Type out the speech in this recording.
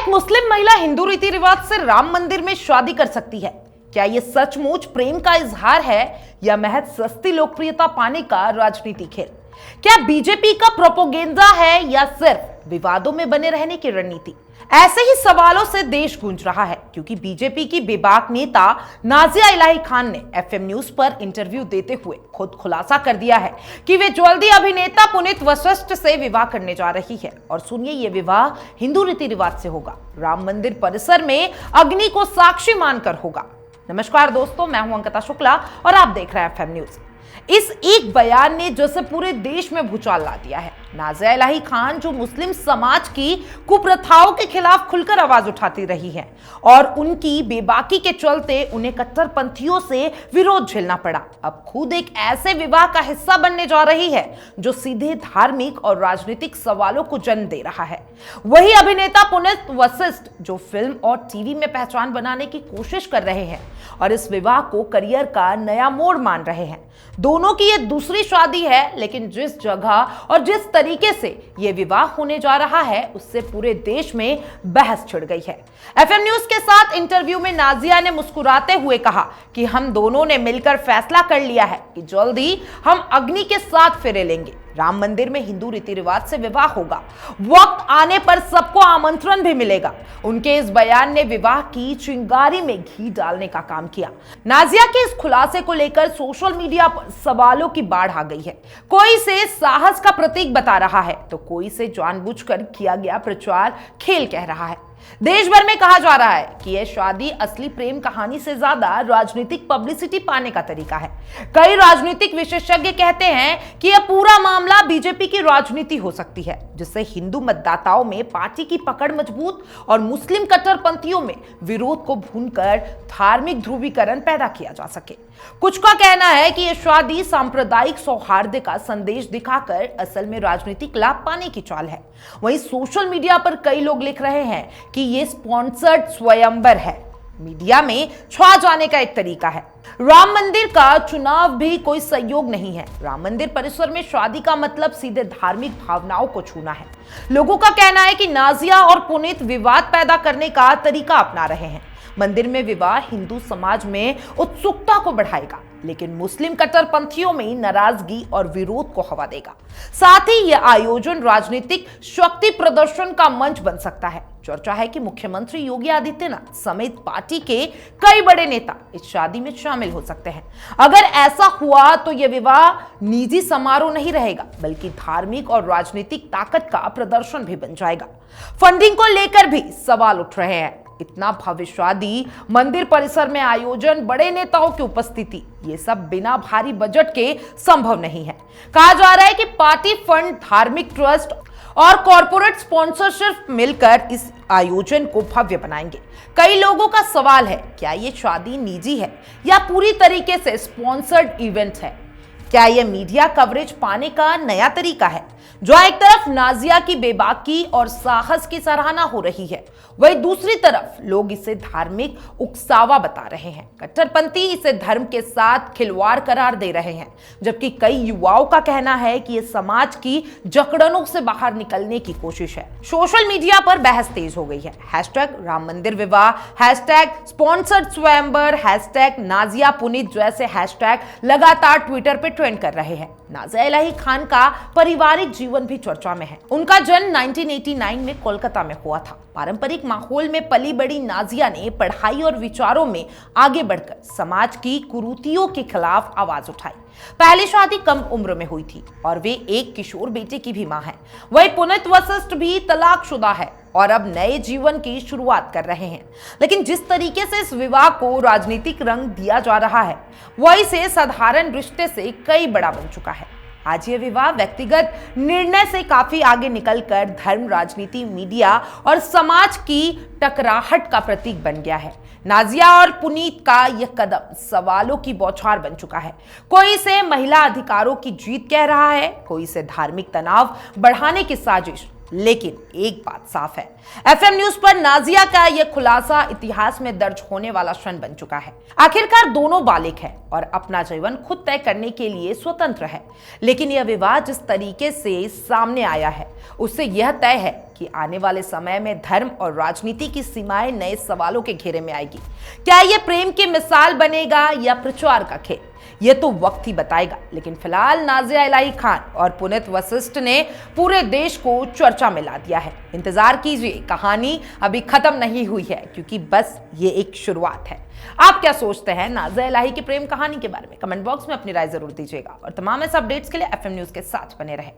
एक मुस्लिम महिला हिंदू रीति रिवाज से राम मंदिर में शादी कर सकती है? क्या यह सचमुच प्रेम का इजहार है या महज सस्ती लोकप्रियता पाने का राजनीतिक खेल? क्या बीजेपी का प्रोपोगेंडा है या सिर्फ विवादों में बने रहने की रणनीति? ऐसे ही सवालों से देश गूंज रहा है क्योंकि बीजेपी की बेबाक नेता नाजिया इलाही खान ने एफएम न्यूज पर इंटरव्यू देते हुए खुद खुलासा कर दिया है कि वे जल्दी अभिनेता पुनीत वशिष्ठ से विवाह करने जा रही है। और सुनिए, ये विवाह हिंदू रीति रिवाज से होगा, राम मंदिर परिसर में अग्नि को साक्षी मानकर होगा। नमस्कार दोस्तों, मैं हूं अंकिता शुक्ला और आप देख रहे हैं एफएम न्यूज। इस एक बयान ने जैसे पूरे देश में भूचाल ला दिया है। नाजिया इलाही खान जो मुस्लिम समाज की कुप्रथाओं के खिलाफ खुलकर आवाज उठाती रही है और उनकी बेबाकी के चलते उन्हें कट्टरपंथियों से विरोध झेलना पड़ा, अब खुद एक ऐसे विवाह का हिस्सा बनने जा रही है जो सीधे धार्मिक और राजनीतिक सवालों को जन्म दे रहा है। वही अभिनेता पुनीत वशिष्ठ जो फिल्म और टीवी में पहचान बनाने की कोशिश कर रहे हैं और इस विवाह को करियर का नया मोड़ मान रहे हैं। दोनों की ये दूसरी शादी है, लेकिन जिस जगह और जिस तरीके से ये विवाह होने जा रहा है उससे पूरे देश में बहस छिड़ गई है। एफएम न्यूज के साथ इंटरव्यू में नाजिया ने मुस्कुराते हुए कहा कि हम दोनों ने मिलकर फैसला कर लिया है कि जल्द ही हम अग्नि के साथ फेरे लेंगे। राम मंदिर में हिंदू रीति रिवाज से विवाह होगा, वक्त आने पर सबको आमंत्रण भी मिलेगा। उनके इस बयान ने विवाह की चिंगारी में घी डालने का काम किया। नाजिया के इस खुलासे को लेकर सोशल मीडिया पर सवालों की बाढ़ आ गई है। कोई इसे साहस का प्रतीक बता रहा है तो कोई इसे जानबूझकर किया गया प्रचार खेल कह रहा है। देश भर में कहा जा रहा है कि यह शादी असली प्रेम कहानी से ज्यादा राजनीतिक पब्लिसिटी पाने का तरीका है। कई राजनीतिक विशेषज्ञ कहते हैं कि यह पूरा मामला बीजेपी की राजनीति हो सकती है, जिससे हिंदू मतदाताओं में पार्टी की पकड़ मजबूत और मुस्लिम कट्टरपंथियों में विरोध को भूनकर धार्मिक ध्रुवीकरण पैदा किया जा सके। कुछ का कहना है कि यह शादी सांप्रदायिक सौहार्द का संदेश दिखाकर असल में राजनीतिक लाभ पाने की चाल है। वहीं सोशल मीडिया पर कई लोग लिख रहे हैं कि यह स्पॉन्सर्ड स्वयंवर है, मीडिया में छा जाने का एक तरीका है। राम मंदिर का चुनाव भी कोई संयोग नहीं है। राम मंदिर परिसर में शादी का मतलब सीधे धार्मिक भावनाओं को छूना है। लोगों का कहना है कि नाजिया और पुनीत विवाद पैदा करने का तरीका अपना रहे हैं। मंदिर में विवाह हिंदू समाज में उत्सुकता को बढ़ाएगा, लेकिन मुस्लिम कट्टरपंथियों में नाराजगी और विरोध को हवा देगा। साथ ही यह आयोजन राजनीतिक शक्ति प्रदर्शन का मंच बन सकता है। चर्चा है कि मुख्यमंत्री योगी आदित्यनाथ समेत पार्टी के कई बड़े नेता इस शादी में शामिल हो सकते हैं। अगर ऐसा हुआ तो यह विवाह निजी समारोह नहीं रहेगा, बल्कि धार्मिक और राजनीतिक ताकत का प्रदर्शन भी बन जाएगा। फंडिंग को लेकर भी सवाल उठ रहे हैं। इतना भव्य शादी, मंदिर परिसर में आयोजन, बड़े नेताओं की उपस्थिति, ये सब बिना भारी बजट के संभव नहीं है। कहा जा रहा है कि पार्टी फंड, धार्मिक ट्रस्ट और कॉरपोरेट स्पॉन्सरशिप मिलकर इस आयोजन को भव्य बनाएंगे। कई लोगों का सवाल है, क्या ये शादी निजी है या पूरी तरीके से स्पॉन्सर्ड इवेंट है? क्या यह मीडिया कवरेज पाने का नया तरीका है? जो एक तरफ नाजिया की बेबाकी और साहस की सराहना हो रही है, वहीं दूसरी तरफ लोग इसे धार्मिक उकसावा बता रहे हैं। कट्टरपंथी इसे धर्म के साथ खिलवाड़ करार दे रहे हैं, जबकि कई युवाओं का कहना है कि यह समाज की जकड़नों से बाहर निकलने की कोशिश है। सोशल मीडिया पर बहस तेज हो गई है। हैशटैग राम मंदिर विवाह, हैशटैग स्पॉन्सर्ड स्वयंवर, हैशटैग नाजिया पुनीत जैसे हैशटैग लगातार ट्विटर पर ट्रेंड कर रहे हैं। नाजिया इलाही खान का पारिवारिक जीवन भी चर्चा में है। उनका जन्म 1989 में कोलकाता में हुआ था। पारंपरिक माहौल में पली बड़ी नाजिया ने पढ़ाई और विचारों में आगे बढ़कर समाज की कुरीतियों के खिलाफ आवाज उठाई। पहली शादी कम उम्र में हुई थी और वे एक किशोर बेटे की भी मां है। वही पुनीत वशिष्ठ भी तलाकशुदा है और अब नए जीवन की शुरुआत कर रहे हैं। लेकिन जिस तरीके से इस विवाह को राजनीतिक रंग दिया जा रहा है, वह इसे साधारण रिश्ते से कई बड़ा बन चुका है। आज यह विवाह व्यक्तिगत निर्णय से काफी आगे निकलकर धर्म, राजनीति, मीडिया और समाज की टकराहट का प्रतीक बन गया है। नाजिया और पुनीत का यह कदम सवालों की बौछार बन चुका है। कोई इसे महिला अधिकारों की जीत कह रहा है, कोई इसे धार्मिक तनाव बढ़ाने की साजिश। लेकिन एक बात साफ है, एफएम न्यूज पर नाजिया का यह खुलासा इतिहास में दर्ज होने वाला क्षण बन चुका है। आखिरकार दोनों बालिग हैं और अपना जीवन खुद तय करने के लिए स्वतंत्र है। लेकिन यह विवाद जिस तरीके से सामने आया है, उससे यह तय है कि कि आने वाले समय में धर्म और राजनीति की सीमाएं नए सवालों के घेरे में आएगी। क्या ये प्रेम की मिसाल बनेगा या प्रचार का खेल, ये तो वक्त ही बताएगा। लेकिन फिलहाल नाजिया इलाही खान और पुनीत वशिष्ठ ने पूरे देश को चर्चा में ला दिया है। इंतजार कीजिए, कहानी अभी खत्म नहीं हुई है, क्योंकि बस ये एक शुरुआत है। आप क्या सोचते हैं नाजिया इलाही की प्रेम कहानी के बारे में? कमेंट बॉक्स में अपनी राय जरूर दीजिएगा और तमाम ऐसे अपडेट्स के लिए FM न्यूज के साथ बने रहें।